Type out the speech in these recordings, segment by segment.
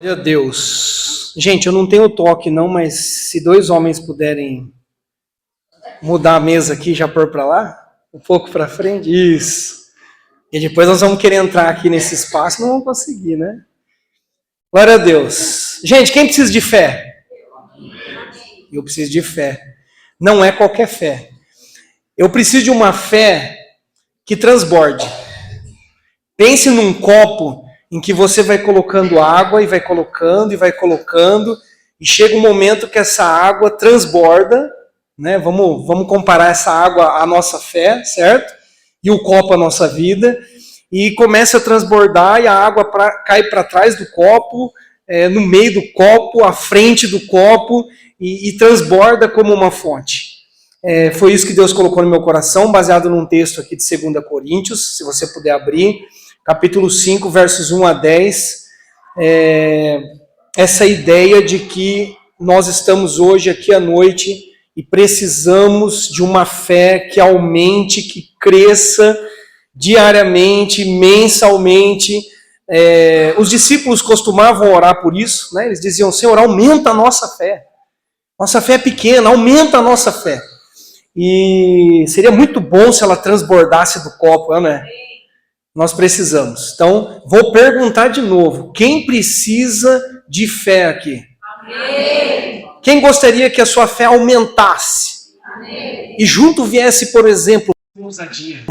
Meu Deus. Gente, eu não tenho toque não, mas se dois homens puderem mudar a mesa aqui e já pôr para lá, um pouco para frente, isso. E depois nós vamos querer entrar aqui nesse espaço, não vamos conseguir, né? Glória a Deus. Gente, quem precisa de fé? Eu preciso de fé. Não é qualquer fé. Eu preciso de uma fé que transborde. Pense num copo em que você vai colocando água e vai colocando, e chega um momento que essa água transborda, né? Vamos comparar essa água à nossa fé, certo? E o copo à nossa vida, e começa a transbordar e a água cai para trás do copo, no meio do copo, à frente do copo, e transborda como uma fonte. Foi isso que Deus colocou no meu coração, baseado num texto aqui de 2 Coríntios, se você puder abrir, capítulo 5, versos 1 a 10, essa ideia de que nós estamos hoje aqui à noite e precisamos de uma fé que aumente, que cresça diariamente, mensalmente. Os discípulos costumavam orar por isso, né? Eles diziam: Senhor, aumenta a nossa fé. Nossa fé é pequena, aumenta a nossa fé. E seria muito bom se ela transbordasse do copo, não é? Nós precisamos. Então, vou perguntar de novo: quem precisa de fé aqui? Amém. Quem gostaria que a sua fé aumentasse? Amém. E junto viesse, por exemplo, ousadia,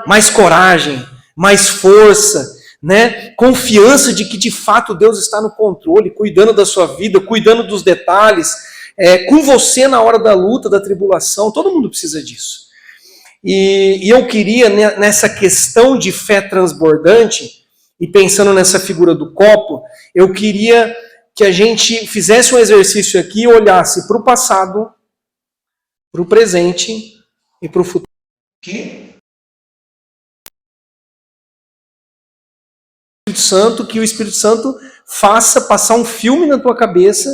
mais coragem, mais força, né? Confiança de que de fato Deus está no controle, cuidando da sua vida, cuidando dos detalhes, com você na hora da luta, da tribulação. Todo mundo precisa disso. E eu queria, nessa questão de fé transbordante, e pensando nessa figura do copo, eu queria que a gente fizesse um exercício aqui e olhasse para o passado, para o presente e para o futuro. Que o Espírito Santo faça passar um filme na tua cabeça,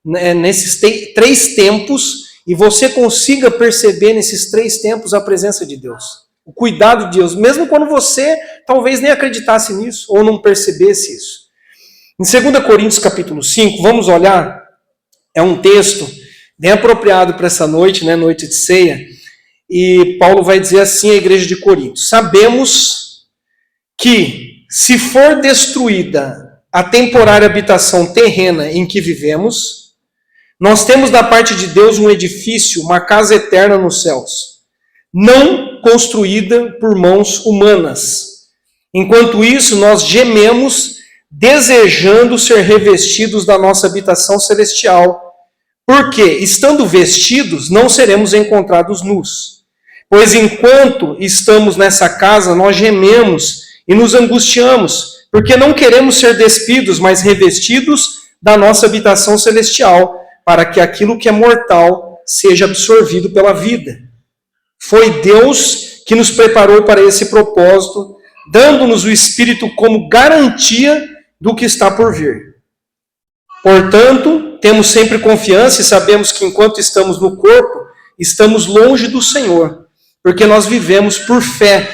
né, nesses 3 tempos, e você consiga perceber nesses 3 tempos a presença de Deus, o cuidado de Deus, mesmo quando você talvez nem acreditasse nisso, ou não percebesse isso. Em 2 Coríntios capítulo 5, vamos olhar, é um texto bem apropriado para essa noite, né, noite de ceia, e Paulo vai dizer assim à igreja de Corinto: sabemos que, se for destruída a temporária habitação terrena em que vivemos, nós temos da parte de Deus um edifício, uma casa eterna nos céus, não construída por mãos humanas. Enquanto isso, nós gememos, desejando ser revestidos da nossa habitação celestial, porque, estando vestidos, não seremos encontrados nus. Pois enquanto estamos nessa casa, nós gememos e nos angustiamos, porque não queremos ser despidos, mas revestidos da nossa habitação celestial, para que aquilo que é mortal seja absorvido pela vida. Foi Deus que nos preparou para esse propósito, dando-nos o Espírito como garantia do que está por vir. Portanto, temos sempre confiança e sabemos que enquanto estamos no corpo, estamos longe do Senhor, porque nós vivemos por fé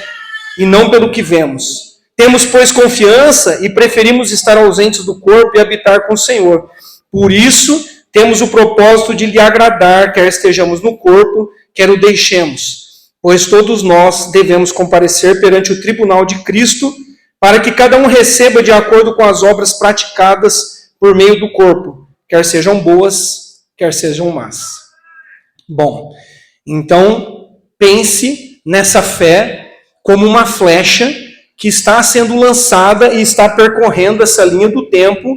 e não pelo que vemos. Temos, pois, confiança e preferimos estar ausentes do corpo e habitar com o Senhor. Por isso, temos o propósito de lhe agradar, quer estejamos no corpo, quer o deixemos. Pois todos nós devemos comparecer perante o tribunal de Cristo, para que cada um receba de acordo com as obras praticadas por meio do corpo, quer sejam boas, quer sejam más. Bom, então pense nessa fé como uma flecha que está sendo lançada e está percorrendo essa linha do tempo.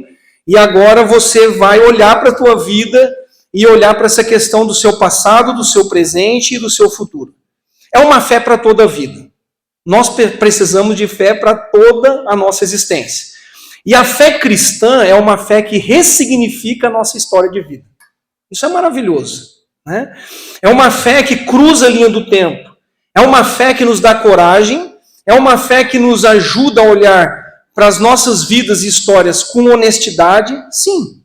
E agora você vai olhar para a tua vida e olhar para essa questão do seu passado, do seu presente e do seu futuro. É uma fé para toda a vida. Nós precisamos de fé para toda a nossa existência. E a fé cristã é uma fé que ressignifica a nossa história de vida. Isso é maravilhoso, né? É uma fé que cruza a linha do tempo. É uma fé que nos dá coragem. É uma fé que nos ajuda a olhar para as nossas vidas e histórias com honestidade. Sim,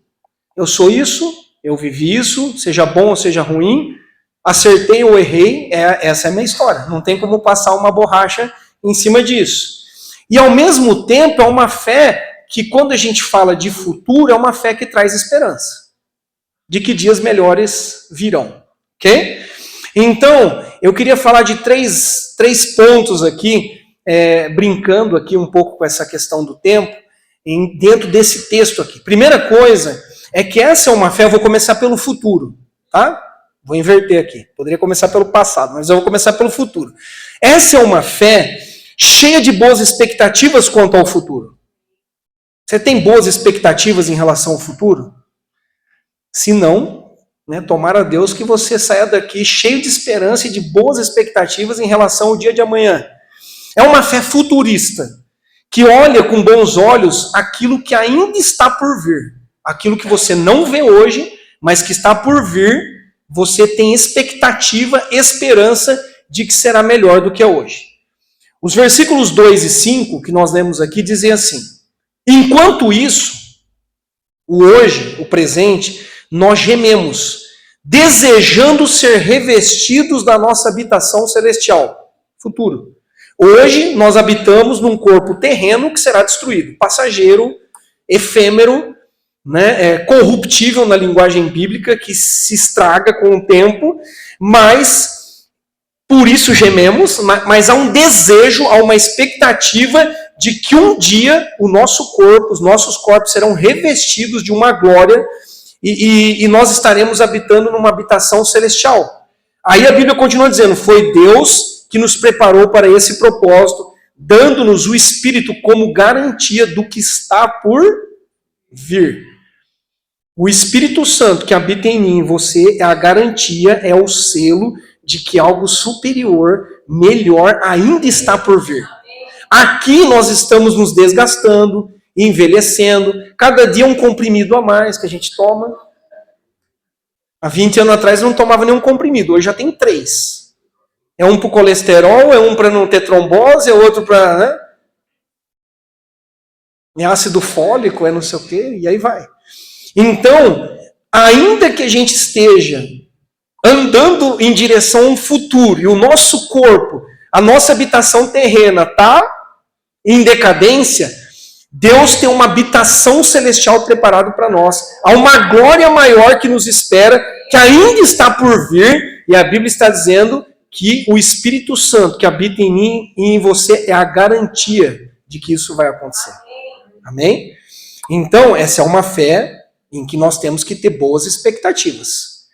eu sou isso, eu vivi isso, seja bom ou seja ruim, acertei ou errei, essa é a minha história. Não tem como passar uma borracha em cima disso. E ao mesmo tempo é uma fé que quando a gente fala de futuro, é uma fé que traz esperança, de que dias melhores virão, ok? Então, eu queria falar de três pontos aqui, brincando aqui um pouco com essa questão do tempo, dentro desse texto aqui. Primeira coisa é que essa é uma fé, eu vou começar pelo futuro, tá? Vou inverter aqui, poderia começar pelo passado, mas eu vou começar pelo futuro. Essa é uma fé cheia de boas expectativas quanto ao futuro. Você tem boas expectativas em relação ao futuro? Se não, tomara a Deus que você saia daqui cheio de esperança e de boas expectativas em relação ao dia de amanhã. É uma fé futurista, que olha com bons olhos aquilo que ainda está por vir. Aquilo que você não vê hoje, mas que está por vir, você tem expectativa, esperança de que será melhor do que é hoje. Os versículos 2 e 5 que nós lemos aqui dizem assim: enquanto isso, o hoje, o presente, nós gememos, desejando ser revestidos da nossa habitação celestial, futuro. Hoje nós habitamos num corpo terreno que será destruído, passageiro, efêmero, corruptível na linguagem bíblica, que se estraga com o tempo, mas por isso gememos, mas há um desejo, há uma expectativa de que um dia o nosso corpo, os nossos corpos serão revestidos de uma glória e nós estaremos habitando numa habitação celestial. Aí a Bíblia continua dizendo, foi Deus que nos preparou para esse propósito, dando-nos o Espírito como garantia do que está por vir. O Espírito Santo que habita em mim e você é a garantia, é o selo de que algo superior, melhor ainda está por vir. Aqui nós estamos nos desgastando, envelhecendo, cada dia um comprimido a mais que a gente toma. Há 20 anos atrás eu não tomava nenhum comprimido, hoje já tem 3. É um para o colesterol, é um para não ter trombose, é outro para... É ácido fólico, é não sei o quê, e aí vai. Então, ainda que a gente esteja andando em direção ao futuro, e o nosso corpo, a nossa habitação terrena está em decadência, Deus tem uma habitação celestial preparada para nós. Há uma glória maior que nos espera, que ainda está por vir, e a Bíblia está dizendo que o Espírito Santo que habita em mim e em você é a garantia de que isso vai acontecer. Amém? Então, essa é uma fé em que nós temos que ter boas expectativas.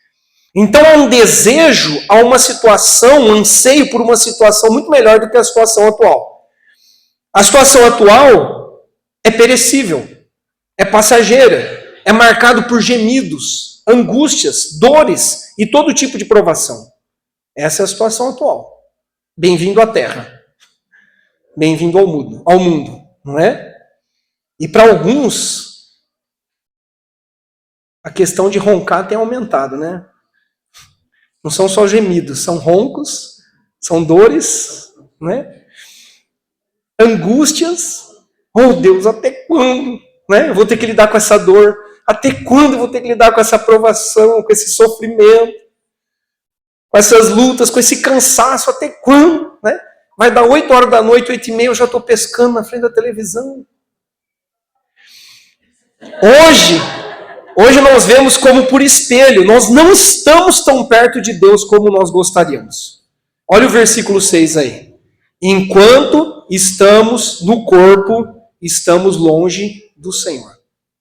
Então há um desejo, há uma situação, um anseio por uma situação muito melhor do que a situação atual. A situação atual é perecível, é passageira, é marcado por gemidos, angústias, dores e todo tipo de provação. Essa é a situação atual. Bem-vindo à Terra. Bem-vindo ao mundo, não é? E para alguns, a questão de roncar tem aumentado, né? Não são só gemidos, são roncos, são dores, né? Angústias. Oh Deus, até quando? Eu vou ter que lidar com essa dor? Até quando eu vou ter que lidar com essa provação, com esse sofrimento? Com essas lutas, com esse cansaço? Até quando? Vai dar 8 horas da noite, 8h30, eu já estou pescando na frente da televisão. Hoje nós vemos como por espelho, nós não estamos tão perto de Deus como nós gostaríamos. Olha o versículo 6 aí. Enquanto estamos no corpo, estamos longe do Senhor.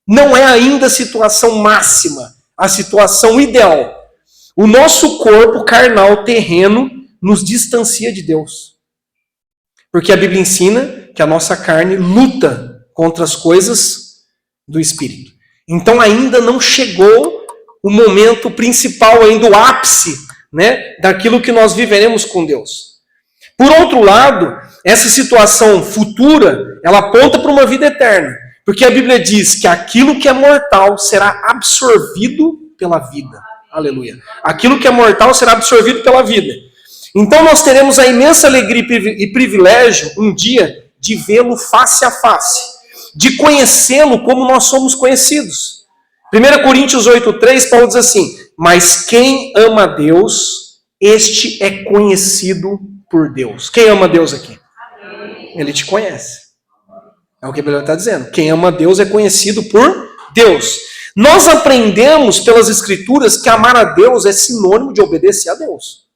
Não é ainda a situação máxima, a situação ideal. O nosso corpo carnal, terreno, nos distancia de Deus. Porque a Bíblia ensina que a nossa carne luta contra as coisas do Espírito. Então ainda não chegou o momento principal, ainda o ápice, daquilo que nós viveremos com Deus. Por outro lado, essa situação futura, ela aponta para uma vida eterna. Porque a Bíblia diz que aquilo que é mortal será absorvido pela vida. Aleluia. Aquilo que é mortal será absorvido pela vida. Então nós teremos a imensa alegria e privilégio um dia de vê-lo face a face. De conhecê-lo como nós somos conhecidos. 1 Coríntios 8,3, Paulo diz assim, mas quem ama a Deus, este é conhecido por Deus. Quem ama a Deus aqui? Amém. Ele te conhece. É o que a Bíblia está dizendo. Quem ama a Deus é conhecido por Deus. Nós aprendemos pelas Escrituras que amar a Deus é sinônimo de obedecer a Deus.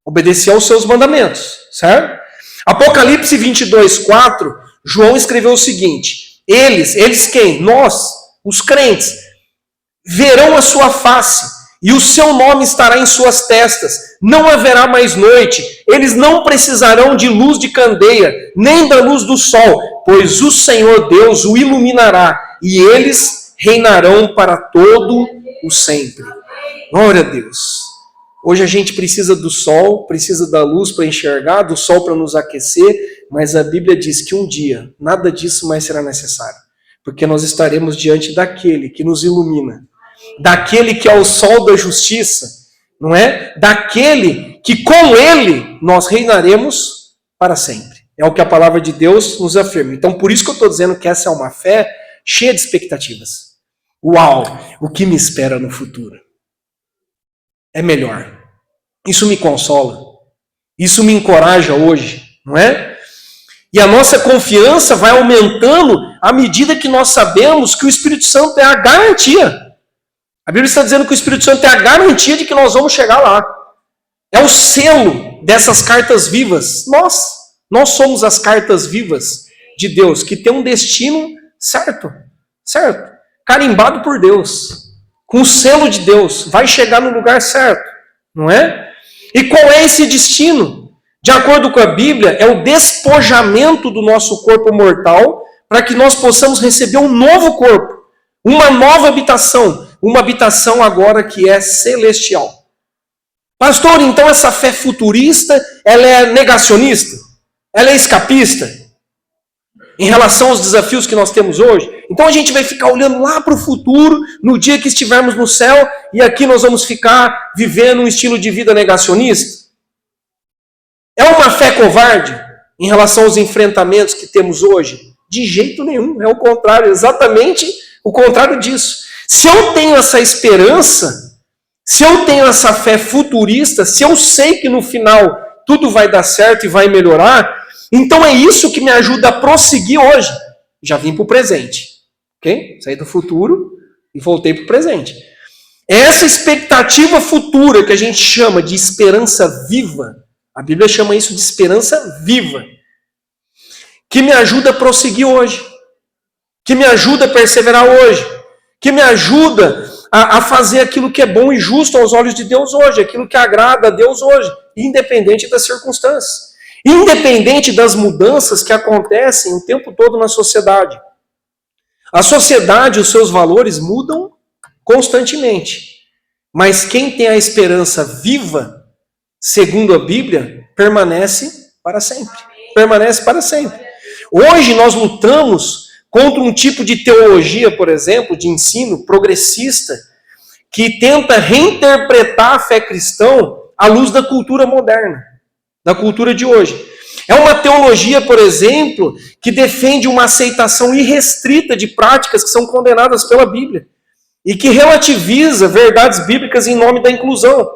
Obedecer aos seus mandamentos, certo? Apocalipse 22:4, João escreveu o seguinte: eles quem? Nós, os crentes, verão a sua face, e o seu nome estará em suas testas. Não haverá mais noite, eles não precisarão de luz de candeia, nem da luz do sol, pois o Senhor Deus o iluminará, e eles reinarão para todo o sempre. Glória a Deus. Hoje a gente precisa do sol, precisa da luz para enxergar, do sol para nos aquecer, mas a Bíblia diz que um dia nada disso mais será necessário, porque nós estaremos diante daquele que nos ilumina, daquele que é o sol da justiça, não é? Daquele que com ele nós reinaremos para sempre. É o que a palavra de Deus nos afirma. Então por isso que eu estou dizendo que essa é uma fé cheia de expectativas. Uau, o que me espera no futuro? É melhor. Isso me consola. Isso me encoraja hoje, não é? E a nossa confiança vai aumentando à medida que nós sabemos que o Espírito Santo é a garantia. A Bíblia está dizendo que o Espírito Santo é a garantia de que nós vamos chegar lá. É o selo dessas cartas vivas. Nós somos as cartas vivas de Deus, que tem um destino certo, carimbado por Deus, com o selo de Deus, vai chegar no lugar certo, não é? E qual é esse destino? De acordo com a Bíblia, é o despojamento do nosso corpo mortal para que nós possamos receber um novo corpo, uma nova habitação, uma habitação agora que é celestial. Pastor, então essa fé futurista, ela é negacionista? Ela é escapista? Em relação aos desafios que nós temos hoje? Então a gente vai ficar olhando lá para o futuro, no dia que estivermos no céu, e aqui nós vamos ficar vivendo um estilo de vida negacionista? É uma fé covarde em relação aos enfrentamentos que temos hoje? De jeito nenhum, é o contrário, exatamente o contrário disso. Se eu tenho essa esperança, se eu tenho essa fé futurista, se eu sei que no final tudo vai dar certo e vai melhorar, então é isso que me ajuda a prosseguir hoje. Já vim para o presente, ok? Saí do futuro e voltei para o presente. É essa expectativa futura que a gente chama de esperança viva, a Bíblia chama isso de esperança viva, que me ajuda a prosseguir hoje, que me ajuda a perseverar hoje, que me ajuda a fazer aquilo que é bom e justo aos olhos de Deus hoje, aquilo que agrada a Deus hoje, independente das circunstâncias. Independente das mudanças que acontecem o tempo todo na sociedade. A sociedade, os seus valores mudam constantemente. Mas quem tem a esperança viva, segundo a Bíblia, permanece para sempre. Permanece para sempre. Hoje nós lutamos contra um tipo de teologia, por exemplo, de ensino progressista, que tenta reinterpretar a fé cristã à luz da cultura moderna, da cultura de hoje. É uma teologia, por exemplo, que defende uma aceitação irrestrita de práticas que são condenadas pela Bíblia e que relativiza verdades bíblicas em nome da inclusão.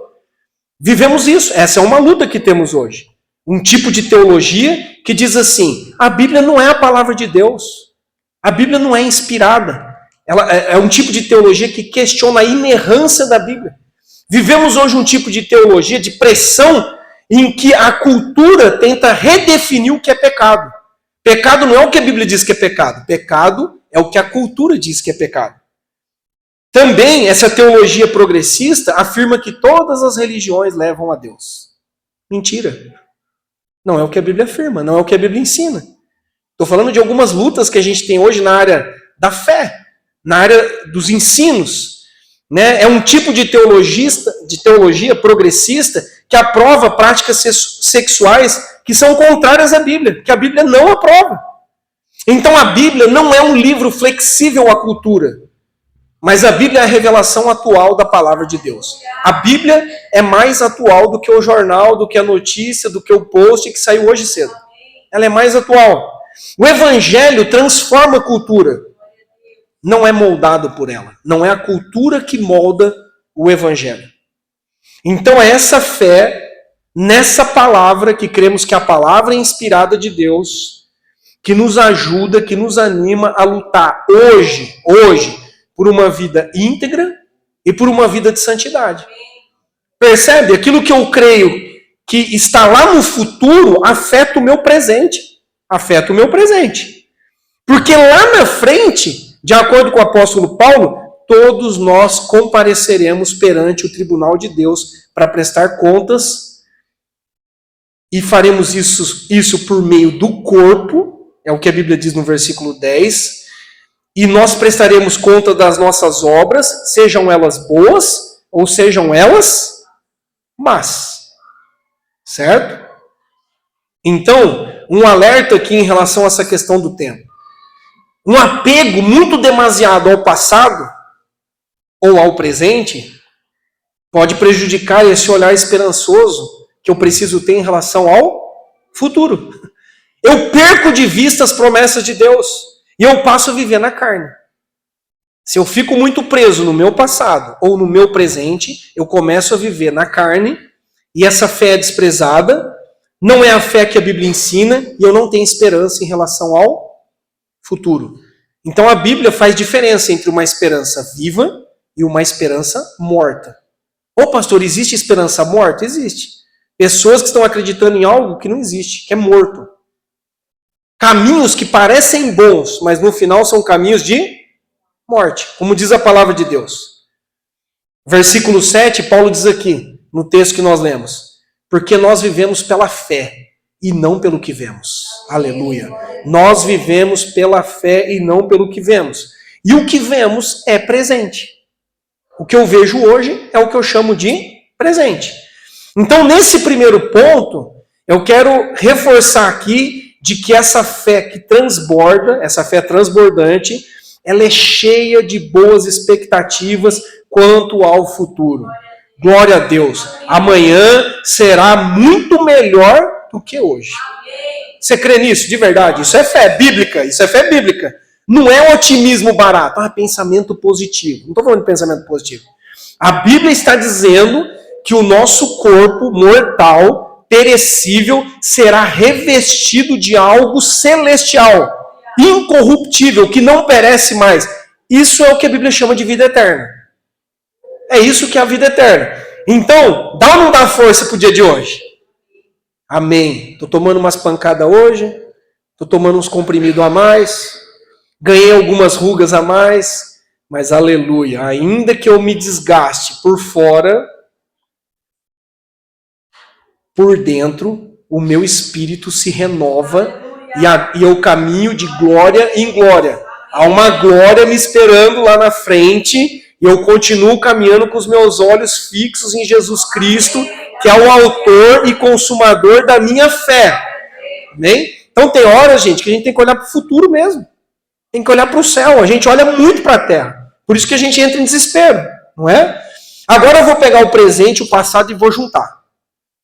Vivemos isso. Essa é uma luta que temos hoje. Um tipo de teologia que diz assim: a Bíblia não é a palavra de Deus. A Bíblia não é inspirada. Ela é um tipo de teologia que questiona a inerrância da Bíblia. Vivemos hoje um tipo de teologia de pressão em que a cultura tenta redefinir o que é pecado. Pecado não é o que a Bíblia diz que é pecado. Pecado é o que a cultura diz que é pecado. Também, essa teologia progressista afirma que todas as religiões levam a Deus. Mentira. Não é o que a Bíblia afirma, não é o que a Bíblia ensina. Estou falando de algumas lutas que a gente tem hoje na área da fé, na área dos ensinos. Né? É um tipo de teologia progressista que aprova práticas sexuais que são contrárias à Bíblia, que a Bíblia não aprova. Então a Bíblia não é um livro flexível à cultura, mas a Bíblia é a revelação atual da palavra de Deus. A Bíblia é mais atual do que o jornal, do que a notícia, do que o post que saiu hoje cedo. Ela é mais atual. O Evangelho transforma a cultura. Não é moldado por ela. Não é a cultura que molda o Evangelho. Então é essa fé, nessa palavra, que cremos que a palavra é inspirada de Deus, que nos ajuda, que nos anima a lutar hoje, por uma vida íntegra e por uma vida de santidade. Percebe? Aquilo que eu creio que está lá no futuro afeta o meu presente. Afeta o meu presente. Porque lá na frente, de acordo com o apóstolo Paulo, todos nós compareceremos perante o tribunal de Deus para prestar contas e faremos isso por meio do corpo, é o que a Bíblia diz no versículo 10, e nós prestaremos conta das nossas obras, sejam elas boas ou sejam elas más. Certo? Então, um alerta aqui em relação a essa questão do tempo. Um apego muito demasiado ao passado ou ao presente pode prejudicar esse olhar esperançoso que eu preciso ter em relação ao futuro. Eu perco de vista as promessas de Deus e eu passo a viver na carne. Se eu fico muito preso no meu passado ou no meu presente, eu começo a viver na carne e essa fé é desprezada, não é a fé que a Bíblia ensina e eu não tenho esperança em relação ao futuro. Então a Bíblia faz diferença entre uma esperança viva e uma esperança morta. Ô pastor, existe esperança morta? Existe. Pessoas que estão acreditando em algo que não existe, que é morto. Caminhos que parecem bons, mas no final são caminhos de morte, como diz a palavra de Deus. Versículo 7, Paulo diz aqui, no texto que nós lemos, porque nós vivemos pela fé e não pelo que vemos. Aleluia. Nós vivemos pela fé e não pelo que vemos. E o que vemos é presente. O que eu vejo hoje é o que eu chamo de presente. Então, nesse primeiro ponto, eu quero reforçar aqui de que essa fé que transborda, essa fé transbordante, ela é cheia de boas expectativas quanto ao futuro. Glória a Deus. Amanhã será muito melhor do que hoje. Você crê nisso de verdade? Isso é fé bíblica. Isso é fé bíblica. Não é otimismo barato. Pensamento positivo. Não estou falando de pensamento positivo. A Bíblia está dizendo que o nosso corpo mortal, perecível, será revestido de algo celestial, incorruptível, que não perece mais. Isso é o que a Bíblia chama de vida eterna. É isso que é a vida eterna. Então, dá ou não dá força para o dia de hoje? Amém. Estou tomando umas pancadas hoje, estou tomando uns comprimidos a mais, ganhei algumas rugas a mais, mas aleluia, ainda que eu me desgaste por fora, por dentro, o meu espírito se renova e eu caminho de glória em glória. Há uma glória me esperando lá na frente e eu continuo caminhando com os meus olhos fixos em Jesus Cristo, que é o autor e consumador da minha fé. Amém? Então tem horas, gente, que a gente tem que olhar para o futuro mesmo. Tem que olhar para o céu. A gente olha muito para a terra. Por isso que a gente entra em desespero, não é? Agora eu vou pegar o presente, o passado e vou juntar.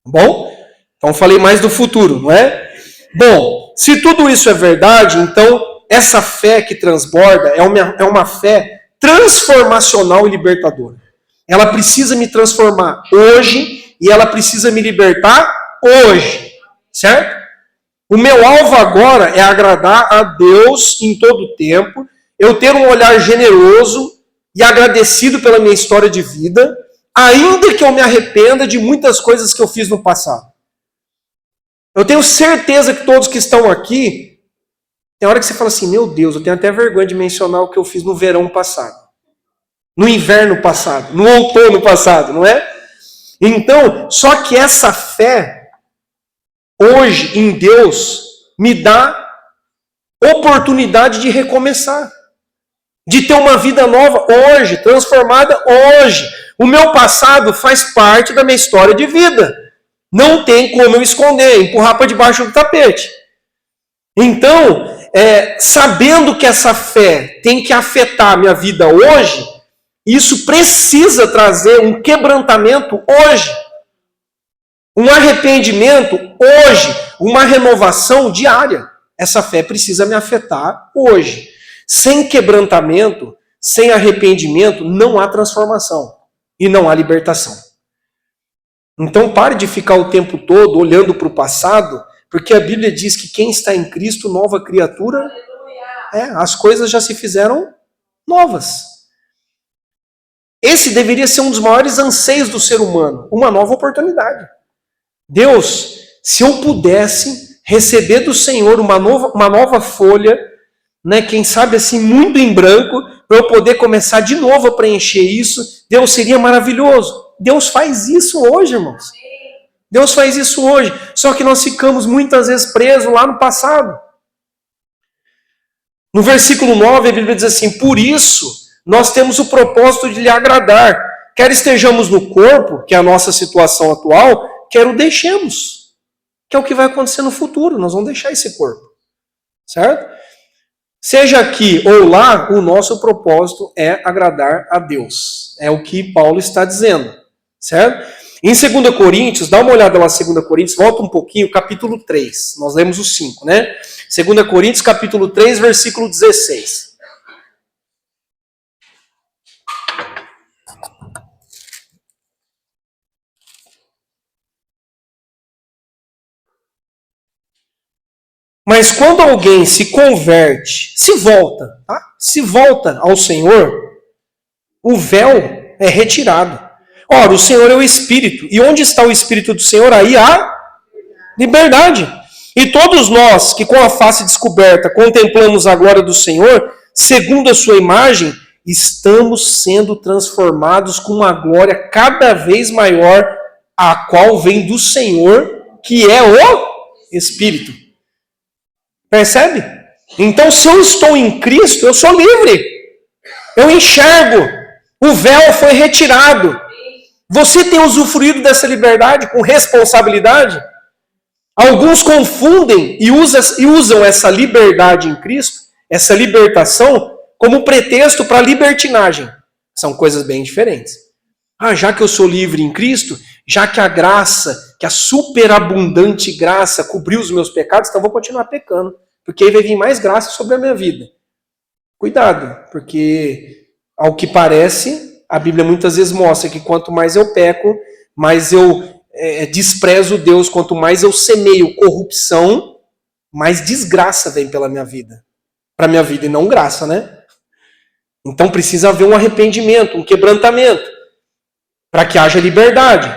Tá bom? Então falei mais do futuro, não é? Bom, se tudo isso é verdade, então essa fé que transborda é uma fé transformacional e libertadora. Ela precisa me transformar hoje e ela precisa me libertar hoje, certo? O meu alvo agora é agradar a Deus em todo o tempo, eu ter um olhar generoso e agradecido pela minha história de vida, ainda que eu me arrependa de muitas coisas que eu fiz no passado. Eu tenho certeza que todos que estão aqui, tem hora que você fala assim, meu Deus, eu tenho até vergonha de mencionar o que eu fiz no verão passado, no inverno passado, no outono passado, não é? Então, só que essa fé, hoje, em Deus, me dá oportunidade de recomeçar, de ter uma vida nova hoje, transformada hoje. O meu passado faz parte da minha história de vida. Não tem como eu esconder, empurrar para debaixo do tapete. Então, sabendo que essa fé tem que afetar a minha vida hoje, isso precisa trazer um quebrantamento hoje, um arrependimento hoje, uma renovação diária. Essa fé precisa me afetar hoje. Sem quebrantamento, sem arrependimento, não há transformação e não há libertação. Então pare de ficar o tempo todo olhando para o passado, Porque a Bíblia diz que quem está em Cristo, nova criatura, as coisas já se fizeram novas. Esse deveria ser um dos maiores anseios do ser humano, uma nova oportunidade. Deus, se eu pudesse receber do Senhor uma nova folha, né, quem sabe assim, muito em branco, para eu poder começar de novo a preencher isso, Deus seria maravilhoso. Deus faz isso hoje, irmãos. Deus faz isso hoje. Só que nós ficamos muitas vezes presos lá no passado. No versículo 9, a Bíblia diz assim: por isso, nós temos o propósito de lhe agradar. Quer estejamos no corpo, que é a nossa situação atual, quer o deixemos. Que é o que vai acontecer no futuro. Nós vamos deixar esse corpo. Certo? Seja aqui ou lá, o nosso propósito é agradar a Deus. É o que Paulo está dizendo. Certo? Em 2 Coríntios, dá uma olhada lá em 2 Coríntios, volta um pouquinho, capítulo 3. Nós lemos o 5, né? 2 Coríntios, capítulo 3, versículo 16. Mas quando alguém se converte, se volta, tá? Se volta ao Senhor, o véu é retirado. Ora, o Senhor é o Espírito. E onde está o Espírito do Senhor? Aí há liberdade. E todos nós que com a face descoberta contemplamos a glória do Senhor, segundo a sua imagem, estamos sendo transformados com uma glória cada vez maior, a qual vem do Senhor, que é o Espírito. Percebe? Então, se eu estou em Cristo, eu sou livre. Eu enxergo. O véu foi retirado. Você tem usufruído dessa liberdade com responsabilidade? Alguns confundem e usam essa liberdade em Cristo, essa libertação, como pretexto para libertinagem. São coisas bem diferentes. Já que eu sou livre em Cristo, já que a graça, que a superabundante graça cobriu os meus pecados, então eu vou continuar pecando. Porque aí vai vir mais graça sobre a minha vida. Cuidado, porque ao que parece, a Bíblia muitas vezes mostra que quanto mais eu peco, mais eu desprezo Deus, quanto mais eu semeio corrupção, mais desgraça vem pela minha vida. Para minha vida e não graça, né? Então precisa haver um arrependimento, um quebrantamento, para que haja liberdade.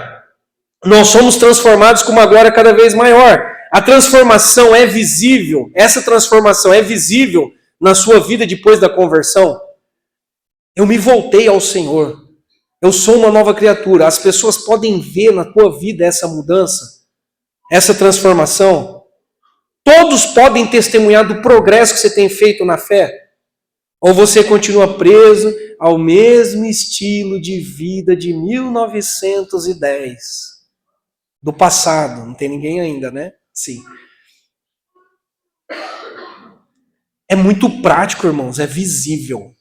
Nós somos transformados com uma glória cada vez maior. A transformação é visível, essa transformação é visível na sua vida depois da conversão. Eu me voltei ao Senhor. Eu sou uma nova criatura. As pessoas podem ver na tua vida essa mudança, essa transformação. Todos podem testemunhar do progresso que você tem feito na fé. Ou você continua preso ao mesmo estilo de vida de 1910. Do passado. Não tem ninguém ainda, né? Sim. É muito prático, irmãos. É visível.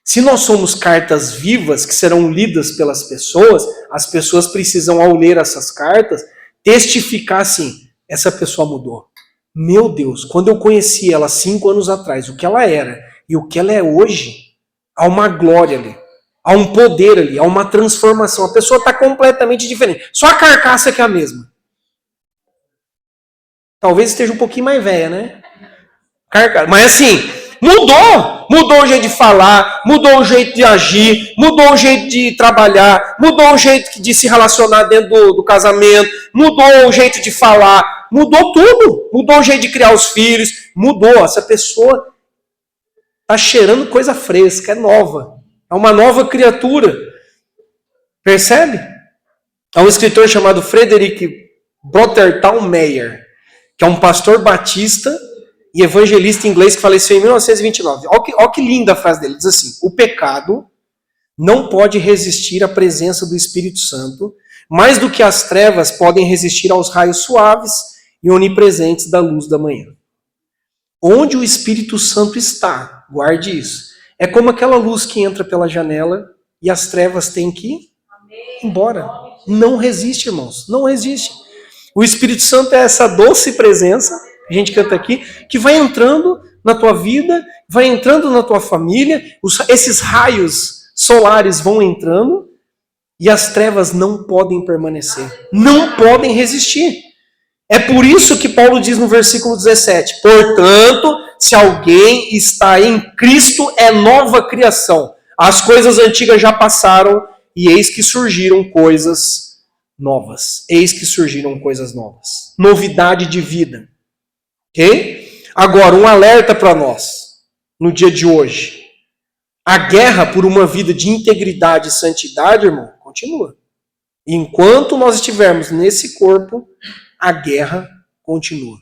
Se nós somos cartas vivas que serão lidas pelas pessoas, as pessoas precisam, ao ler essas cartas, testificar assim: essa pessoa mudou. Meu Deus, quando eu conheci ela 5 anos atrás, o que ela era e o que ela é hoje, há uma glória ali, há um poder ali, há uma transformação. A pessoa está completamente diferente. Só a carcaça que é a mesma. Talvez esteja um pouquinho mais velha, né? Mas assim, mudou o jeito de falar, mudou o jeito de agir, mudou o jeito de trabalhar, mudou o jeito de se relacionar dentro do casamento, mudou o jeito de falar, mudou tudo, mudou o jeito de criar os filhos, mudou. Essa pessoa está cheirando coisa fresca, é nova, é uma nova criatura. Percebe? Há um escritor chamado Frederick Brotherton Meyer, que é um pastor batista e evangelista inglês que faleceu em 1929. Olha que linda a frase dele. Diz assim: o pecado não pode resistir à presença do Espírito Santo, mais do que as trevas podem resistir aos raios suaves e onipresentes da luz da manhã. Onde o Espírito Santo está, guarde isso. É como aquela luz que entra pela janela e as trevas têm que ir embora. Não resiste, irmãos. Não resiste. O Espírito Santo é essa doce presença, a gente canta aqui, que vai entrando na tua vida, vai entrando na tua família, esses raios solares vão entrando e as trevas não podem permanecer, não podem resistir. É por isso que Paulo diz no versículo 17: portanto, se alguém está em Cristo, é nova criação. As coisas antigas já passaram e eis que surgiram coisas novas. Eis que surgiram coisas novas. Novidade de vida. Ok? Agora, um alerta para nós, no dia de hoje. A guerra por uma vida de integridade e santidade, irmão, continua. Enquanto nós estivermos nesse corpo, a guerra continua.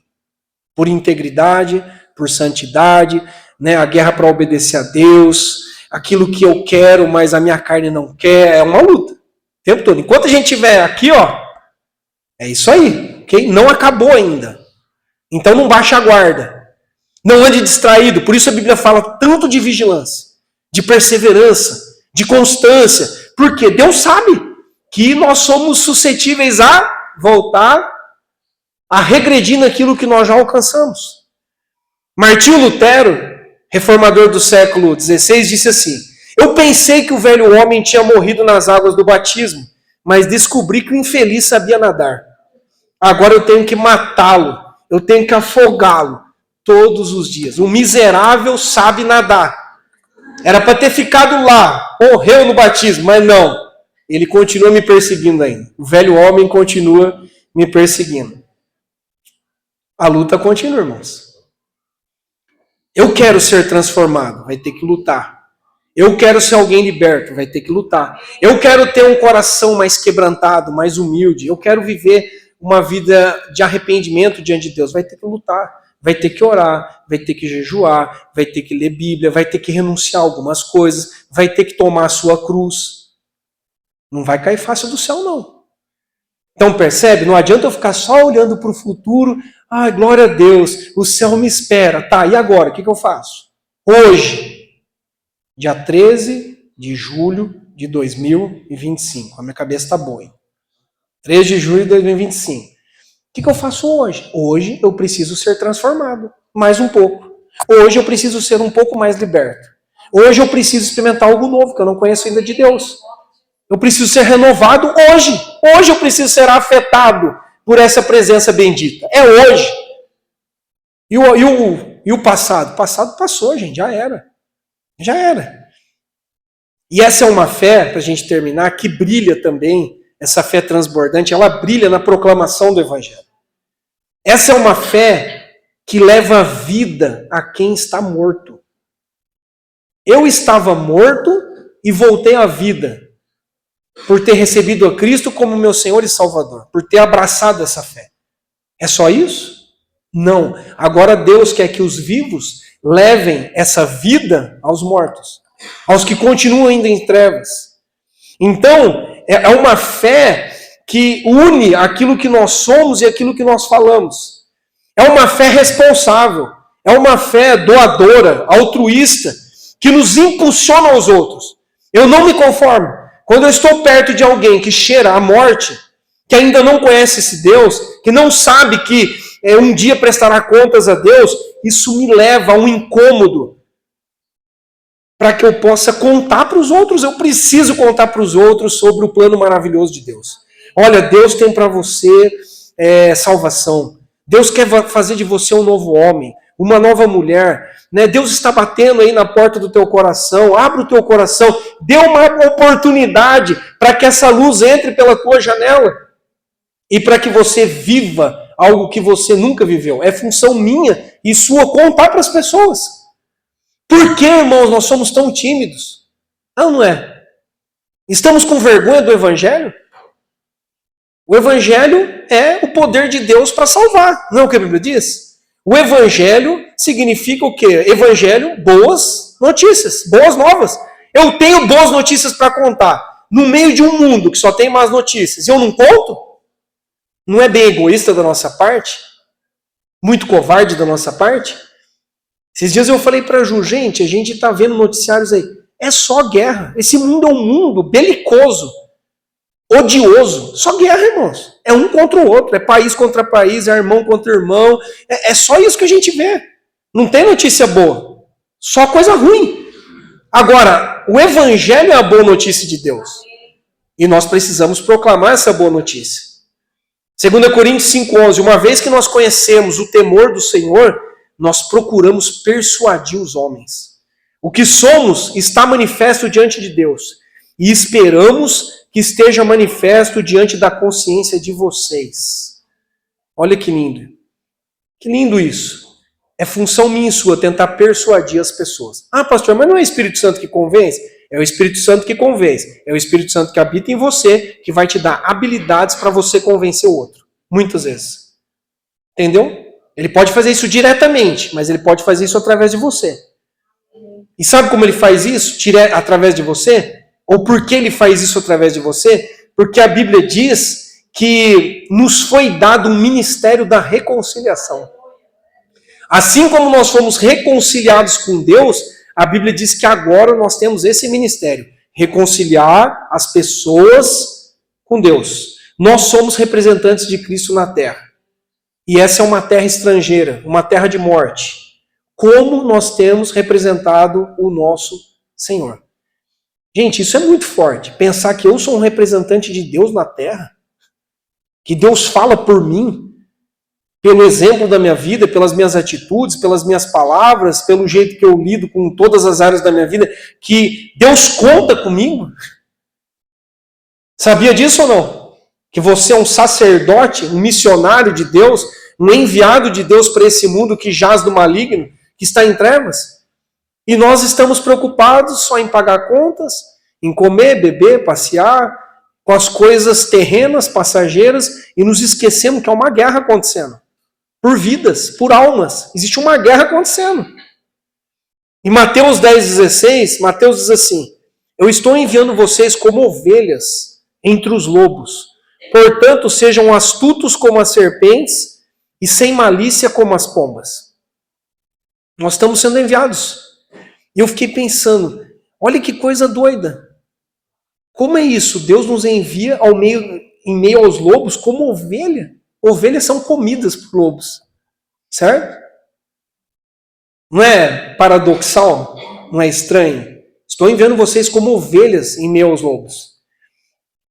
Por integridade, por santidade, né? A guerra para obedecer a Deus, aquilo que eu quero, mas a minha carne não quer, é uma luta. O tempo todo. Enquanto a gente estiver aqui, ó, é isso aí, ok? Não acabou ainda. Então não baixa a guarda. Não ande distraído. Por isso a Bíblia fala tanto de vigilância, de perseverança, de constância. Porque Deus sabe que nós somos suscetíveis a voltar, a regredir naquilo que nós já alcançamos. Martinho Lutero, reformador do século XVI, disse assim: eu pensei que o velho homem tinha morrido nas águas do batismo, mas descobri que o infeliz sabia nadar. Agora eu tenho que matá-lo, eu tenho que afogá-lo todos os dias. O miserável sabe nadar. Era para ter ficado lá, morreu no batismo, mas não. Ele continua me perseguindo ainda. O velho homem continua me perseguindo. A luta continua, irmãos. Eu quero ser transformado, vai ter que lutar. Eu quero ser alguém liberto, vai ter que lutar. Eu quero ter um coração mais quebrantado, mais humilde. Eu quero viver uma vida de arrependimento diante de Deus, vai ter que lutar. Vai ter que orar, vai ter que jejuar, vai ter que ler Bíblia, vai ter que renunciar a algumas coisas, vai ter que tomar a sua cruz. Não vai cair fácil do céu, não. Então percebe? Não adianta eu ficar só olhando para o futuro. Ai, glória a Deus, o céu me espera. Tá, e agora? O que eu faço? Hoje, dia 13 de julho de 2025. A minha cabeça está boa, hein? 13 de julho de 2025. O que eu faço hoje? Hoje eu preciso ser transformado, mais um pouco. Hoje eu preciso ser um pouco mais liberto. Hoje eu preciso experimentar algo novo, que eu não conheço ainda de Deus. Eu preciso ser renovado hoje. Hoje eu preciso ser afetado por essa presença bendita. É hoje. E o passado? O passado passou, gente, já era. Já era. E essa é uma fé, para a gente terminar, que brilha também. Essa fé transbordante, ela brilha na proclamação do Evangelho. Essa é uma fé que leva vida a quem está morto. Eu estava morto e voltei à vida por ter recebido a Cristo como meu Senhor e Salvador, por ter abraçado essa fé. É só isso? Não. Agora Deus quer que os vivos levem essa vida aos mortos, aos que continuam ainda em trevas. Então, é uma fé que une aquilo que nós somos e aquilo que nós falamos. É uma fé responsável. É uma fé doadora, altruísta, que nos impulsiona aos outros. Eu não me conformo. Quando eu estou perto de alguém que cheira a morte, que ainda não conhece esse Deus, que não sabe que um dia prestará contas a Deus, isso me leva a um incômodo. Para que eu possa contar para os outros. Eu preciso contar para os outros sobre o plano maravilhoso de Deus. Olha, Deus tem para você salvação. Deus quer fazer de você um novo homem, uma nova mulher. Né? Deus está batendo aí na porta do teu coração. Abre o teu coração. Dê uma oportunidade para que essa luz entre pela tua janela. E para que você viva algo que você nunca viveu. É função minha e sua contar para as pessoas. Por que, irmãos, nós somos tão tímidos? Não é? Estamos com vergonha do Evangelho? O Evangelho é o poder de Deus para salvar. Não é o que a Bíblia diz? O Evangelho significa o quê? Evangelho, boas notícias, boas novas. Eu tenho boas notícias para contar. No meio de um mundo que só tem más notícias. E eu não conto? Não é bem egoísta da nossa parte? Muito covarde da nossa parte? Esses dias eu falei para a Ju, gente, a gente está vendo noticiários aí. É só guerra. Esse mundo é um mundo belicoso, odioso. Só guerra, irmãos. É um contra o outro. É país contra país, é irmão contra irmão. É só isso que a gente vê. Não tem notícia boa. Só coisa ruim. Agora, o Evangelho é a boa notícia de Deus. E nós precisamos proclamar essa boa notícia. 2 Coríntios 5,11, uma vez que nós conhecemos o temor do Senhor, nós procuramos persuadir os homens. O que somos está manifesto diante de Deus, e esperamos que esteja manifesto diante da consciência de vocês. Olha que lindo. Que lindo isso. É função minha e sua tentar persuadir as pessoas. Ah, pastor, mas não é o Espírito Santo que convence? É o Espírito Santo que convence. É o Espírito Santo que habita em você, que vai te dar habilidades para você convencer o outro. Muitas vezes. Entendeu? Ele pode fazer isso diretamente, mas ele pode fazer isso através de você. E sabe como ele faz isso? Através de você? Ou por que ele faz isso através de você? Porque a Bíblia diz que nos foi dado um ministério da reconciliação. Assim como nós fomos reconciliados com Deus, a Bíblia diz que agora nós temos esse ministério. Reconciliar as pessoas com Deus. Nós somos representantes de Cristo na terra. E essa é uma terra estrangeira, uma terra de morte. Como nós temos representado o nosso Senhor. Gente, isso é muito forte. Pensar que eu sou um representante de Deus na terra. Que Deus fala por mim. Pelo exemplo da minha vida, pelas minhas atitudes, pelas minhas palavras, pelo jeito que eu lido com todas as áreas da minha vida. Que Deus conta comigo. Sabia disso ou não? Que você é um sacerdote, um missionário de Deus, um enviado de Deus para esse mundo que jaz do maligno, que está em trevas. E nós estamos preocupados só em pagar contas, em comer, beber, passear, com as coisas terrenas, passageiras, e nos esquecemos que há uma guerra acontecendo. Por vidas, por almas. Existe uma guerra acontecendo. Em Mateus 10,16, Mateus diz assim: eu estou enviando vocês como ovelhas entre os lobos. Portanto, sejam astutos como as serpentes e sem malícia como as pombas. Nós estamos sendo enviados. E eu fiquei pensando, olha que coisa doida. Como é isso? Deus nos envia em meio aos lobos como ovelha. Ovelhas são comidas por lobos. Certo? Não é paradoxal? Não é estranho? Estou enviando vocês como ovelhas em meio aos lobos.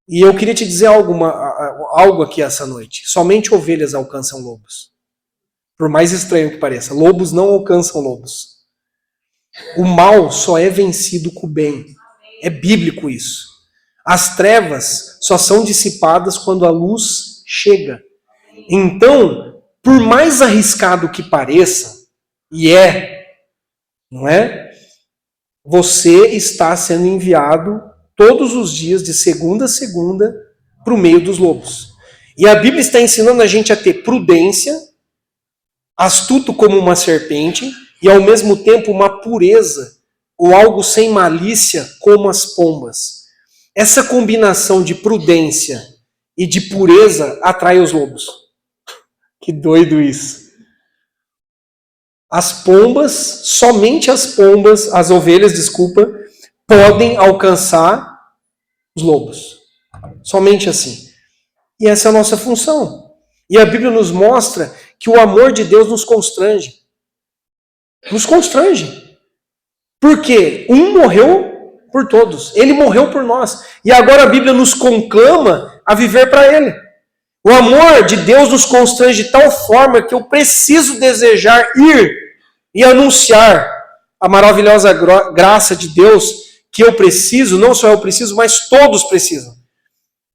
E eu queria te dizer algo aqui essa noite. Somente ovelhas alcançam lobos. Por mais estranho que pareça. Lobos não alcançam lobos. O mal só é vencido com o bem. É bíblico isso. As trevas só são dissipadas quando a luz chega. Então, por mais arriscado que pareça, e não é? Você está sendo enviado todos os dias, de segunda a segunda, para o meio dos lobos. E a Bíblia está ensinando a gente a ter prudência, astuto como uma serpente, e ao mesmo tempo uma pureza, ou algo sem malícia, como as pombas. Essa combinação de prudência e de pureza atrai os lobos. Que doido isso. As pombas, somente as ovelhas, podem alcançar os lobos. Somente assim. E essa é a nossa função. E a Bíblia nos mostra que o amor de Deus nos constrange. Nos constrange. Porque um morreu por todos. Ele morreu por nós. E agora a Bíblia nos conclama a viver para Ele. O amor de Deus nos constrange de tal forma que eu preciso desejar ir e anunciar a maravilhosa graça de Deus que eu preciso, não só eu preciso, mas todos precisam.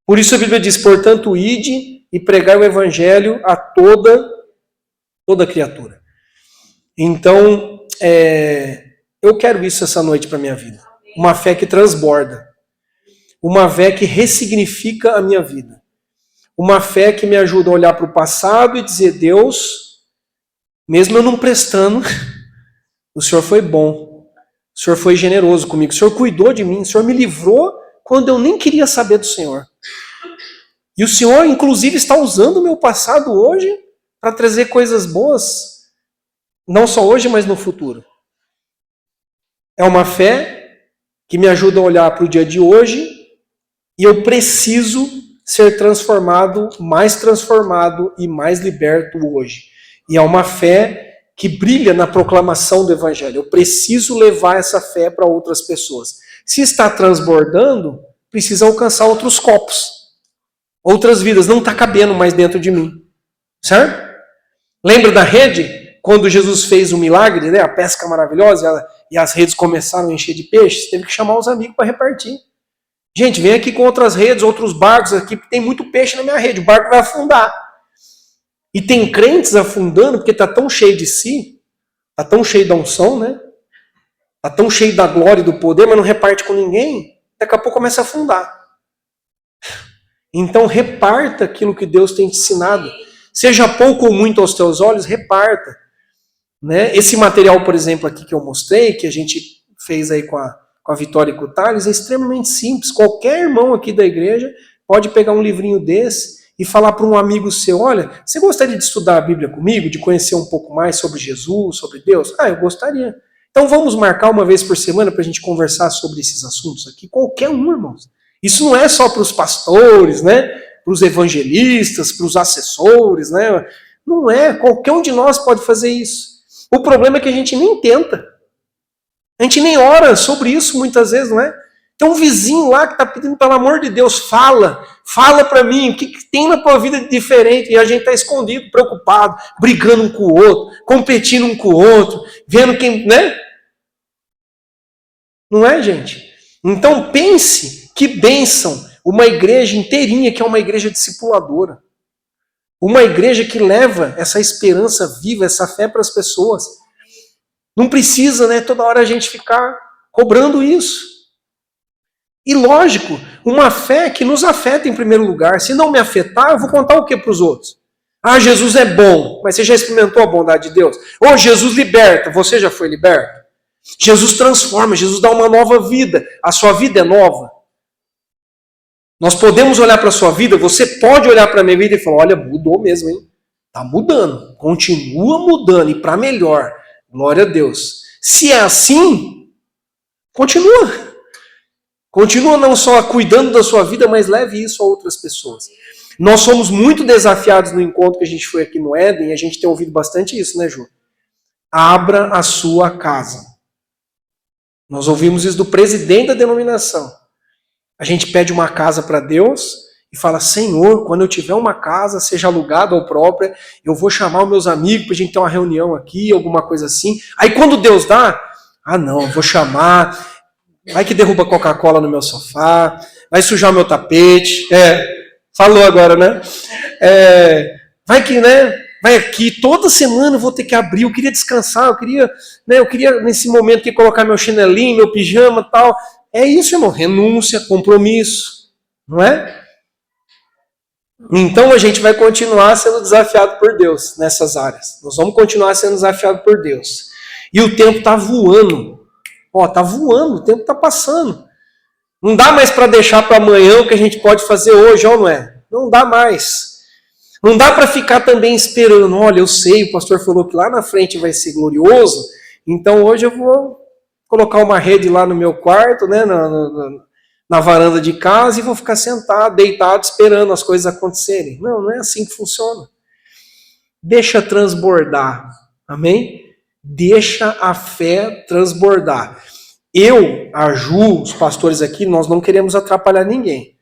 Por isso a Bíblia diz, portanto, ide e pregai o evangelho a toda criatura. Então, eu quero isso essa noite para a minha vida. Uma fé que transborda. Uma fé que ressignifica a minha vida. Uma fé que me ajuda a olhar para o passado e dizer, Deus, mesmo eu não prestando, o Senhor foi bom. O Senhor foi generoso comigo. O Senhor cuidou de mim. O Senhor me livrou quando eu nem queria saber do Senhor. E o Senhor, inclusive, está usando o meu passado hoje para trazer coisas boas. Não só hoje, mas no futuro. É uma fé que me ajuda a olhar para o dia de hoje e eu preciso ser mais transformado e mais liberto hoje. E é uma fé que brilha na proclamação do Evangelho. Eu preciso levar essa fé para outras pessoas. Se está transbordando, precisa alcançar outros copos. outras vidas, não está cabendo mais dentro de mim. Certo? Lembra da rede? Quando Jesus fez o milagre, né? A pesca maravilhosa, e as redes começaram a encher de peixes, teve que chamar os amigos para repartir. Gente, vem aqui com outras redes, outros barcos aqui, porque tem muito peixe na minha rede, o barco vai afundar. E tem crentes afundando porque está tão cheio de si, está tão cheio da unção, né? Está tão cheio da glória e do poder, mas não reparte com ninguém, daqui a pouco começa a afundar. Então reparta aquilo que Deus tem te ensinado. Seja pouco ou muito aos teus olhos, reparta. Né? Esse material, por exemplo, aqui que eu mostrei, que a gente fez aí com a Vitória e com o Thales, é extremamente simples. Qualquer irmão aqui da igreja pode pegar um livrinho desse e falar para um amigo seu, olha, você gostaria de estudar a Bíblia comigo, de conhecer um pouco mais sobre Jesus, sobre Deus? Ah, eu gostaria. Então vamos marcar uma vez por semana para a gente conversar sobre esses assuntos aqui. Qualquer um, irmãos. Isso não é só para os pastores, né? Para os evangelistas, para os assessores, né? Não é. Qualquer um de nós pode fazer isso. O problema é que a gente nem tenta. A gente nem ora sobre isso muitas vezes, não é? Tem um vizinho lá que está pedindo, pelo amor de Deus, fala para mim, o que tem na tua vida de diferente? E a gente está escondido, preocupado, brigando um com o outro, competindo um com o outro, vendo quem, né? Não é, gente? Então pense que bênção uma igreja inteirinha que é uma igreja discipuladora. Uma igreja que leva essa esperança viva, essa fé para as pessoas. Não precisa, né, toda hora a gente ficar cobrando isso. E lógico, uma fé que nos afeta em primeiro lugar. Se não me afetar, eu vou contar o que para os outros? Ah, Jesus é bom, mas você já experimentou a bondade de Deus? Ou Jesus liberta, você já foi liberto? Jesus transforma, Jesus dá uma nova vida. A sua vida é nova. Nós podemos olhar para a sua vida, você pode olhar para a minha vida e falar, olha, mudou mesmo, hein? Está mudando, continua mudando e para melhor. Glória a Deus. Se é assim, continua. Continua não só cuidando da sua vida, mas leve isso a outras pessoas. Nós somos muito desafiados no encontro que a gente foi aqui no Éden, e a gente tem ouvido bastante isso, né, Ju? Abra a sua casa. Nós ouvimos isso do presidente da denominação. A gente pede uma casa para Deus e fala, Senhor, quando eu tiver uma casa, seja alugada ou própria, eu vou chamar os meus amigos para a gente ter uma reunião aqui, alguma coisa assim. Aí quando Deus dá, não, eu vou chamar, vai que derruba Coca-Cola no meu sofá, vai sujar meu tapete. Falou agora, né? Vai que, né? Vai aqui, toda semana eu vou ter que abrir, eu queria descansar, eu queria nesse momento aqui colocar meu chinelinho, meu pijama e tal. É isso, irmão, renúncia, compromisso, não é? Então a gente vai continuar sendo desafiado por Deus nessas áreas. Nós vamos continuar sendo desafiados por Deus. E o tempo está voando. Está voando, o tempo está passando. Não dá mais para deixar para amanhã o que a gente pode fazer hoje, ou não é? Não dá mais. Não dá para ficar também esperando, olha, eu sei, o pastor falou que lá na frente vai ser glorioso, então hoje eu vou colocar uma rede lá no meu quarto, né, na varanda de casa, e vou ficar sentado, deitado, esperando as coisas acontecerem. Não, não é assim que funciona. Deixa transbordar, amém? Deixa a fé transbordar. Eu, a Ju, os pastores aqui, nós não queremos atrapalhar ninguém.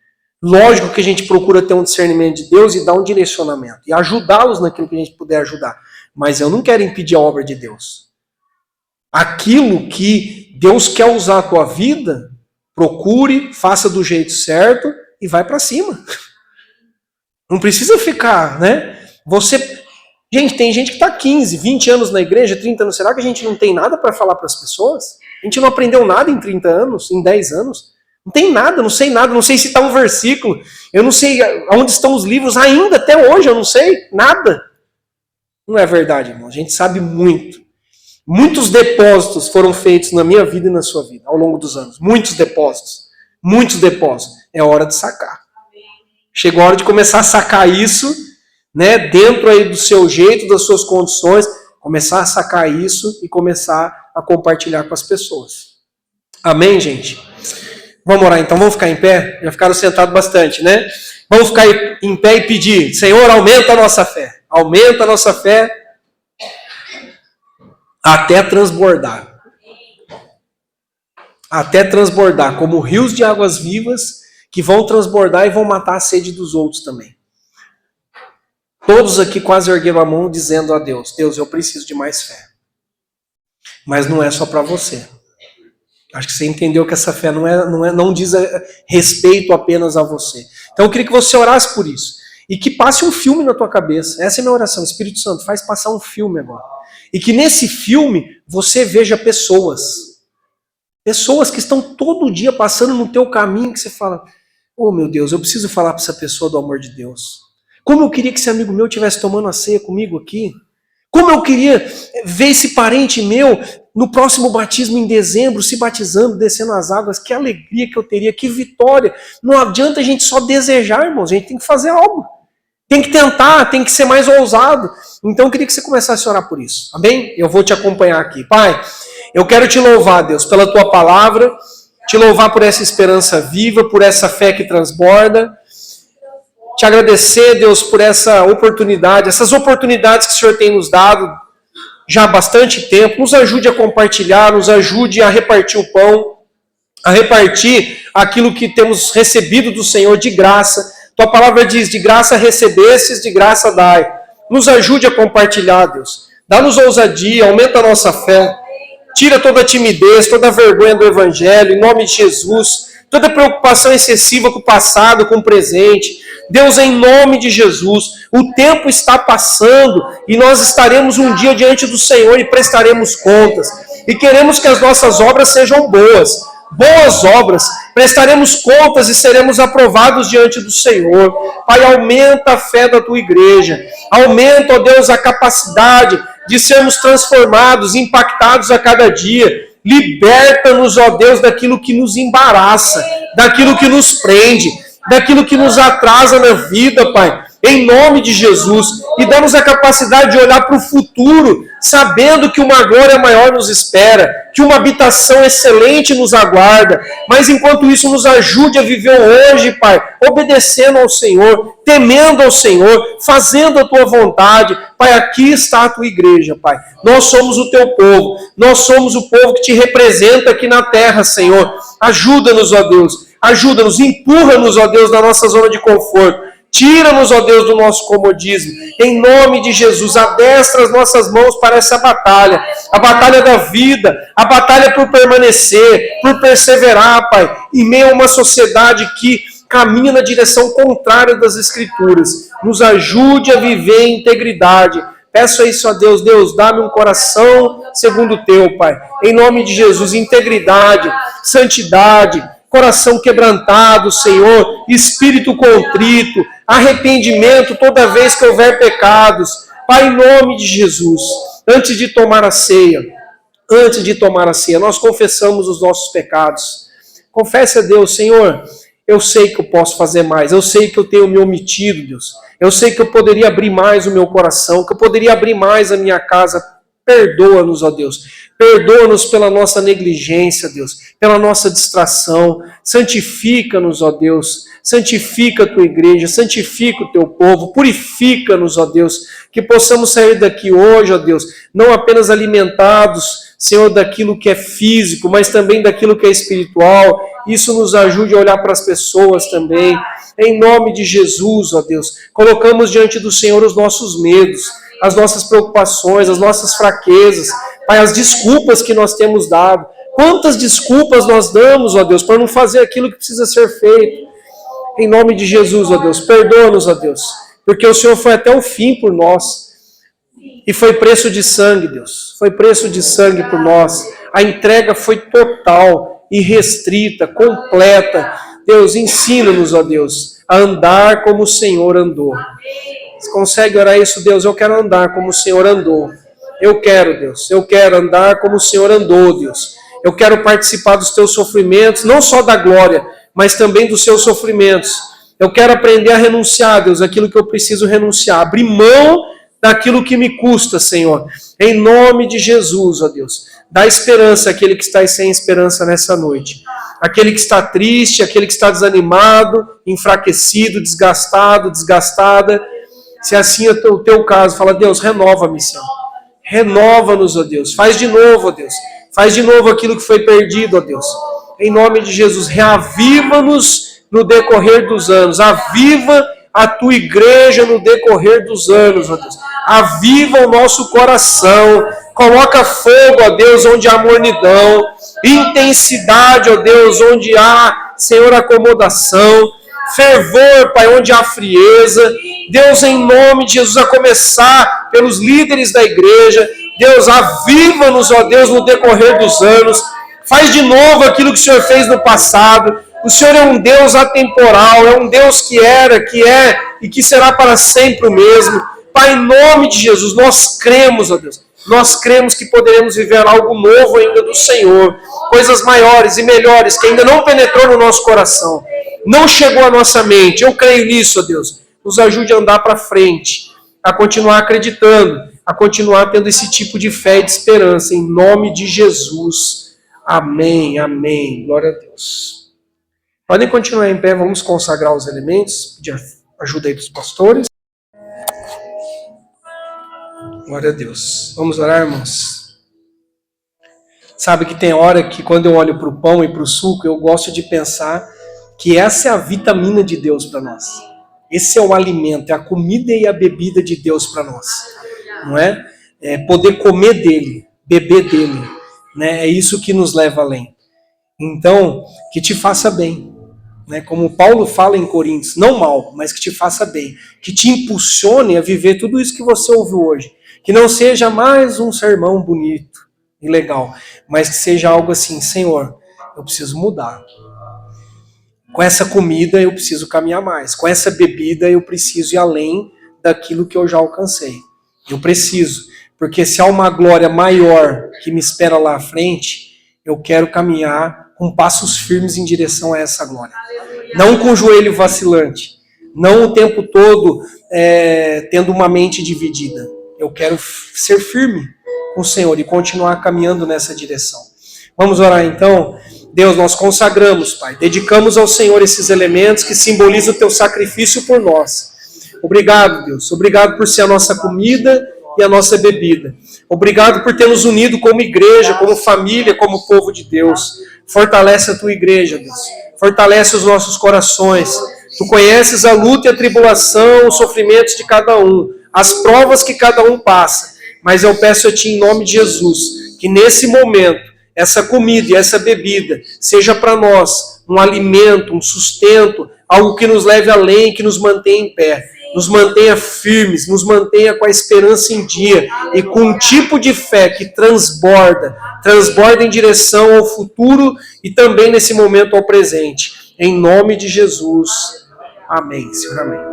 Lógico que a gente procura ter um discernimento de Deus e dar um direcionamento. E ajudá-los naquilo que a gente puder ajudar. Mas eu não quero impedir a obra de Deus. Aquilo que Deus quer usar a tua vida, procure, faça do jeito certo e vai para cima. Não precisa ficar, né? Gente, tem gente que está 15, 20 anos na igreja, 30 anos. Será que a gente não tem nada para falar para as pessoas? A gente não aprendeu nada em 30 anos, em 10 anos? Não tem nada, não sei nada, não sei se está um versículo, eu não sei onde estão os livros ainda, até hoje eu não sei nada. Não é verdade, irmão, a gente sabe muito. Muitos depósitos foram feitos na minha vida e na sua vida, ao longo dos anos. Muitos depósitos. É hora de sacar. Chegou a hora de começar a sacar isso, né, dentro aí do seu jeito, das suas condições, começar a sacar isso e começar a compartilhar com as pessoas. Amém, gente? Vamos orar então, vamos ficar em pé? Já ficaram sentados bastante, né? Vamos ficar em pé e pedir, Senhor, aumenta a nossa fé. Aumenta a nossa fé até transbordar. Até transbordar, como rios de águas vivas que vão transbordar e vão matar a sede dos outros também. Todos aqui quase ergueram a mão dizendo a Deus, Deus, eu preciso de mais fé. Mas não é só para você. Acho que você entendeu que essa fé não diz respeito apenas a você. Então eu queria que você orasse por isso. E que passe um filme na tua cabeça. Essa é a minha oração. Espírito Santo, faz passar um filme agora. E que nesse filme você veja pessoas. Pessoas que estão todo dia passando no teu caminho, que você fala, oh meu Deus, eu preciso falar para essa pessoa do amor de Deus. Como eu queria que esse amigo meu estivesse tomando a ceia comigo aqui. Como eu queria ver esse parente meu no próximo batismo em dezembro, se batizando, descendo as águas. Que alegria que eu teria, que vitória. Não adianta a gente só desejar, irmãos, a gente tem que fazer algo. Tem que tentar, tem que ser mais ousado. Então eu queria que você começasse a orar por isso. Amém? Eu vou te acompanhar aqui. Pai, eu quero te louvar, Deus, pela tua palavra, te louvar por essa esperança viva, por essa fé que transborda. Te agradecer, Deus, por essa oportunidade, essas oportunidades que o Senhor tem nos dado já há bastante tempo. Nos ajude a compartilhar, nos ajude a repartir o pão, a repartir aquilo que temos recebido do Senhor de graça. Tua palavra diz, de graça recebestes, de graça dai. Nos ajude a compartilhar, Deus. Dá-nos ousadia, aumenta a nossa fé. Tira toda a timidez, toda a vergonha do Evangelho, em nome de Jesus. Toda preocupação excessiva com o passado, com o presente. Deus, em nome de Jesus, o tempo está passando e nós estaremos um dia diante do Senhor e prestaremos contas. E queremos que as nossas obras sejam boas. Boas obras, prestaremos contas e seremos aprovados diante do Senhor. Pai, aumenta a fé da tua igreja. Aumenta, ó Deus, a capacidade de sermos transformados, impactados a cada dia. Liberta-nos, ó Deus, daquilo que nos embaraça, daquilo que nos prende, daquilo que nos atrasa na vida, Pai, em nome de Jesus, e dá-nos a capacidade de olhar para o futuro, sabendo que uma glória maior nos espera, que uma habitação excelente nos aguarda, mas enquanto isso nos ajude a viver hoje, Pai, obedecendo ao Senhor, temendo ao Senhor, fazendo a Tua vontade. Pai, aqui está a Tua igreja, Pai, nós somos o Teu povo, nós somos o povo que Te representa aqui na terra, Senhor. Ajuda-nos, ó Deus, ajuda-nos, empurra-nos, ó Deus, da nossa zona de conforto. Tira-nos, ó Deus, do nosso comodismo. Em nome de Jesus, adestra as nossas mãos para essa batalha. A batalha da vida, a batalha por permanecer, por perseverar, Pai, em meio a uma sociedade que caminha na direção contrária das Escrituras. Nos ajude a viver em integridade. Peço a isso a Deus. Deus, dá-me um coração segundo o Teu, Pai. Em nome de Jesus, integridade, santidade, coração quebrantado, Senhor, espírito contrito, arrependimento toda vez que houver pecados. Pai, em nome de Jesus, antes de tomar a ceia, nós confessamos os nossos pecados. Confesse a Deus, Senhor, eu sei que eu posso fazer mais, eu sei que eu tenho me omitido, Deus. Eu sei que eu poderia abrir mais o meu coração, que eu poderia abrir mais a minha casa. Perdoa-nos, ó Deus. Perdoa-nos pela nossa negligência, Deus, pela nossa distração. Santifica-nos, ó Deus. Santifica a tua igreja, santifica o teu povo. Purifica-nos, ó Deus. Que possamos sair daqui hoje, ó Deus, não apenas alimentados, Senhor, daquilo que é físico, mas também daquilo que é espiritual. Isso nos ajude a olhar para as pessoas também. Em nome de Jesus, ó Deus, colocamos diante do Senhor os nossos medos, as nossas preocupações, as nossas fraquezas, Pai, as desculpas que nós temos dado. Quantas desculpas nós damos, ó Deus, para não fazer aquilo que precisa ser feito. Em nome de Jesus, ó Deus, perdoa-nos, ó Deus, porque o Senhor foi até o fim por nós. E foi preço de sangue, Deus. Foi preço de sangue por nós. A entrega foi total, irrestrita, completa. Deus, ensina-nos, ó Deus, a andar como o Senhor andou. Você consegue orar isso, Deus? Eu quero andar como o Senhor andou. Eu quero, Deus. Eu quero andar como o Senhor andou, Deus. Eu quero participar dos teus sofrimentos, não só da glória, mas também dos seus sofrimentos. Eu quero aprender a renunciar, Deus, aquilo que eu preciso renunciar. Abrir mão daquilo que me custa, Senhor. Em nome de Jesus, ó Deus. Dá esperança àquele que está sem esperança nessa noite. Aquele que está triste, aquele que está desanimado, enfraquecido, desgastado, desgastada. Se assim é o teu caso, fala, Deus, renova-me, Senhor. Renova-nos, ó Deus. Faz de novo, ó Deus. Faz de novo aquilo que foi perdido, ó Deus. Em nome de Jesus, reaviva-nos no decorrer dos anos. Aviva a tua igreja no decorrer dos anos, ó Deus. Aviva o nosso coração. Coloca fogo, ó Deus, onde há mornidão. Intensidade, ó Deus, onde há, Senhor, acomodação. Fervor, Pai, onde há frieza. Deus, em nome de Jesus, a começar pelos líderes da igreja. Deus, aviva-nos, ó Deus, no decorrer dos anos. Faz de novo aquilo que o Senhor fez no passado. O Senhor é um Deus atemporal, é um Deus que era, que é e que será para sempre o mesmo. Pai, em nome de Jesus, nós cremos, ó Deus. Nós cremos que poderemos viver algo novo ainda do Senhor. Coisas maiores e melhores que ainda não penetrou no nosso coração. Não chegou à nossa mente. Eu creio nisso, ó Deus. Nos ajude a andar para frente. A continuar acreditando. A continuar tendo esse tipo de fé e de esperança. Em nome de Jesus. Amém, amém. Glória a Deus. Podem continuar em pé. Vamos consagrar os elementos. Pedir ajuda aí dos pastores. Glória a Deus. Vamos orar, irmãos? Sabe que tem hora que quando eu olho para o pão e para o suco, eu gosto de pensar que essa é a vitamina de Deus para nós. Esse é o alimento, é a comida e a bebida de Deus para nós. Não é? É poder comer dele, beber dele. Né? É isso que nos leva além. Então, que te faça bem. Né? Como Paulo fala em Coríntios, não mal, mas que te faça bem. Que te impulsione a viver tudo isso que você ouviu hoje. Que não seja mais um sermão bonito e legal, mas que seja algo assim, Senhor, eu preciso mudar. Com essa comida eu preciso caminhar mais. Com essa bebida eu preciso ir além daquilo que eu já alcancei. Eu preciso, porque se há uma glória maior que me espera lá à frente, eu quero caminhar com passos firmes em direção a essa glória. Não com o joelho vacilante, não o tempo todo tendo uma mente dividida. Eu quero ser firme com o Senhor e continuar caminhando nessa direção. Vamos orar então? Deus, nós consagramos, Pai. Dedicamos ao Senhor esses elementos que simbolizam o teu sacrifício por nós. Obrigado, Deus. Obrigado por ser a nossa comida e a nossa bebida. Obrigado por ter nos unido como igreja, como família, como povo de Deus. Fortalece a tua igreja, Deus. Fortalece os nossos corações. Tu conheces a luta e a tribulação, os sofrimentos de cada um, as provas que cada um passa. Mas eu peço a Ti, em nome de Jesus, que nesse momento, essa comida e essa bebida seja para nós um alimento, um sustento, algo que nos leve além, que nos mantenha em pé, nos mantenha firmes, nos mantenha com a esperança em dia e com um tipo de fé que transborda em direção ao futuro e também nesse momento ao presente. Em nome de Jesus. Amém, Senhor, amém.